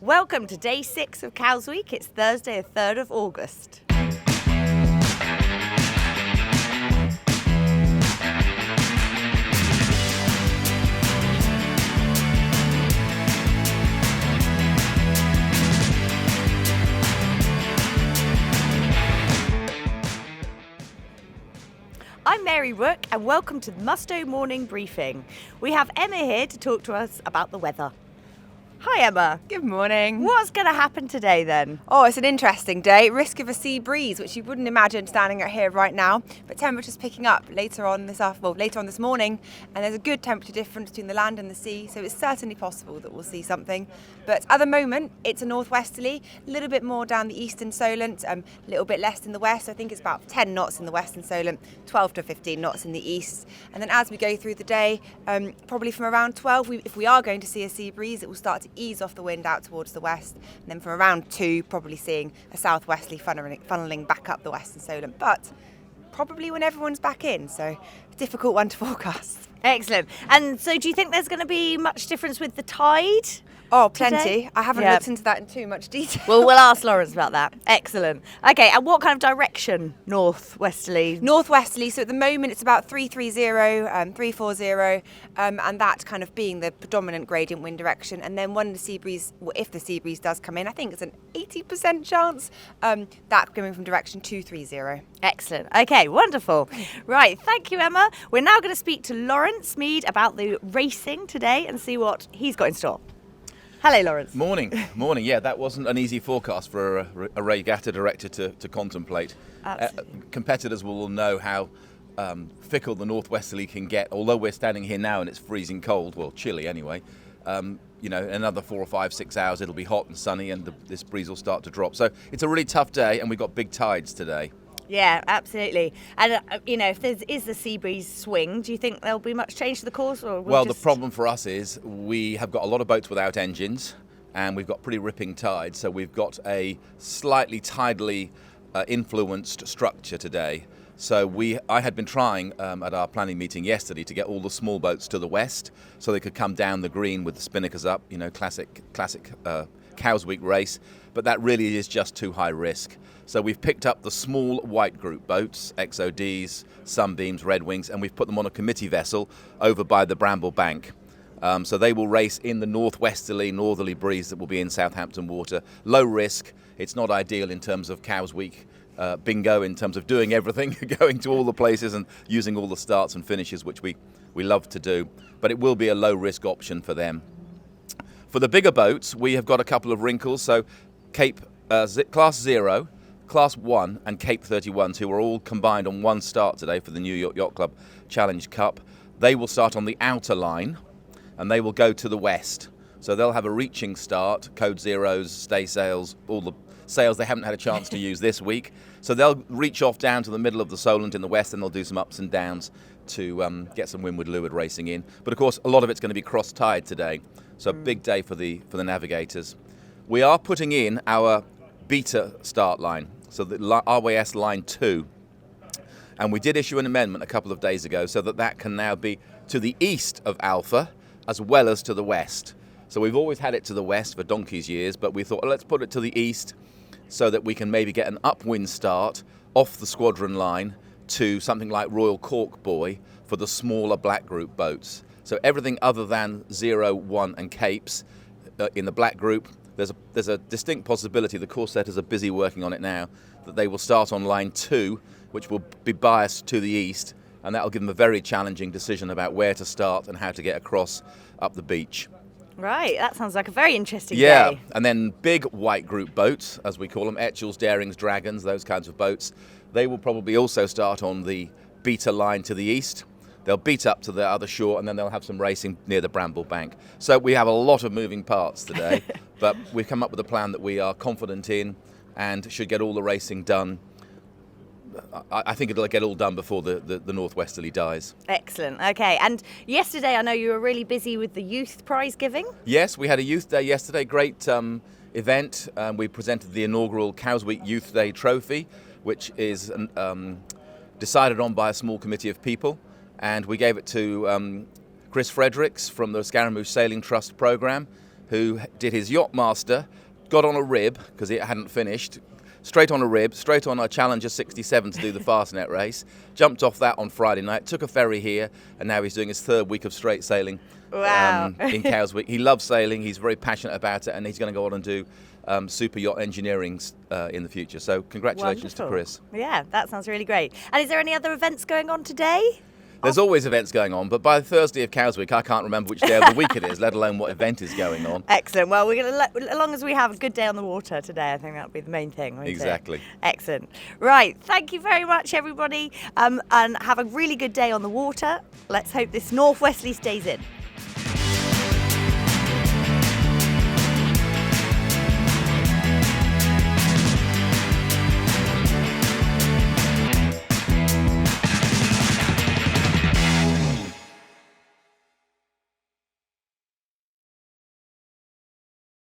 Welcome to day 6 of Cows Week. It's Thursday, the 3rd of August. I'm Mary Rook and welcome to the Musto Morning Briefing. We have Emma here to talk to us about the weather. Hi Emma. Good morning. What's going to happen today then? Oh, it's an interesting day. Risk of a sea breeze, which you wouldn't imagine standing out here right now. But temperature's picking up later on this morning, and there's a good temperature difference between the land and the sea, so it's certainly possible that we'll see something. But at the moment, it's a northwesterly, a little bit more down the eastern Solent, a little bit less in the west. I think it's about 10 knots in the western Solent, 12 to 15 knots in the east. And then as we go through the day, probably from around 12, if we are going to see a sea breeze, it will start to ease off the wind out towards the west, and then from around 2 probably seeing a southwesterly funneling back up the western Solent, but probably when everyone's back in, so a difficult one to forecast. Excellent. And so do you think there's going to be much difference with the tide? Oh, plenty. Today? I haven't looked into that in too much detail. Well, we'll ask Lawrence about that. Excellent. Okay, and what kind of direction? Northwesterly? Northwesterly, so at the moment it's about 330, 340, and that kind of being the predominant gradient wind direction. And then when the sea breeze, if the sea breeze does come in, I think it's an 80% chance, that coming from direction 230. Excellent. Okay, wonderful. Right, thank you, Emma. We're now going to speak to Lawrence Mead about the racing today and see what he's got in store. Hello, Lawrence. Morning. Yeah, that wasn't an easy forecast for a regatta director to contemplate. Competitors will know how fickle the northwesterly can get, although we're standing here now and it's freezing cold, well, chilly anyway. Another 4 or 5, 6 hours, it'll be hot and sunny and this breeze will start to drop. So it's a really tough day and we've got big tides today. Yeah, absolutely. And, if there is the sea breeze swing, do you think there'll be much change to the course? The problem for us is we have got a lot of boats without engines and we've got pretty ripping tides. So we've got a slightly tidally influenced structure today. So I had been trying at our planning meeting yesterday to get all the small boats to the west so they could come down the green with the spinnakers up, classic Cows Week race. But that really is just too high risk. So we've picked up the small white group boats, XODs, Sunbeams, Red Wings, and we've put them on a committee vessel over by the Bramble Bank. So they will race in the northerly breeze that will be in Southampton water. Low risk. It's not ideal in terms of Cows Week bingo, in terms of doing everything, going to all the places and using all the starts and finishes, which we love to do. But it will be a low risk option for them. For the bigger boats, we have got a couple of wrinkles. So Cape Class 0, Class 1 and Cape 31s, who are all combined on one start today for the New York Yacht Club Challenge Cup. They will start on the outer line and they will go to the west. So they'll have a reaching start, code zeros, stay sails, all the sails they haven't had a chance to use this week. So they'll reach off down to the middle of the Solent in the west and they'll do some ups and downs to get some windward leeward racing in. But of course, a lot of it's going to be cross tide today. So a big day for the navigators. We are putting in our beta start line. So the RYS line 2, and we did issue an amendment a couple of days ago so that can now be to the east of Alpha as well as to the west. So we've always had it to the west for donkey's years, but we thought, let's put it to the east so that we can maybe get an upwind start off the squadron line to something like Royal Cork Buoy for the smaller black group boats. So everything other than 0, 1 and Capes in the black group, there's a distinct possibility, the course setters are busy working on it now, that they will start on line 2, which will be biased to the east, and that will give them a very challenging decision about where to start and how to get across up the beach. Right, that sounds like a very interesting day. day. And then big white group boats, as we call them, Etchells, Darings, Dragons, those kinds of boats, they will probably also start on the beta line to the east. They'll beat up to the other shore and then they'll have some racing near the Bramble Bank. So we have a lot of moving parts today, but we've come up with a plan that we are confident in and should get all the racing done. I think it'll get all done before the northwesterly dies. Excellent. Okay. And yesterday, I know you were really busy with the youth prize giving. Yes, we had a youth day yesterday. Great event. We presented the inaugural Cows Week Youth Day trophy, which is decided on by a small committee of people. And we gave it to Chris Fredericks from the Scaramouche Sailing Trust programme. who did his yacht master, got on a rib because it hadn't finished, straight on a rib, straight on a Challenger 67 to do the Fastnet race, jumped off that on Friday night, took a ferry here, and now he's doing his 3rd week of straight sailing. Wow. In Cowswick. He loves sailing, he's very passionate about it, and he's going to go on and do super yacht engineering in the future. So congratulations to Chris. Yeah, that sounds really great. And is there any other events going on today? There's always events going on, but by Thursday of Cowswick, I can't remember which day of the week it is, let alone what event is going on. Excellent. Well, we're going to, as long as we have a good day on the water today, I think that'll be the main thing. Won't Exactly. It? Excellent. Right. Thank you very much, everybody, and have a really good day on the water. Let's hope this northwesterly stays in.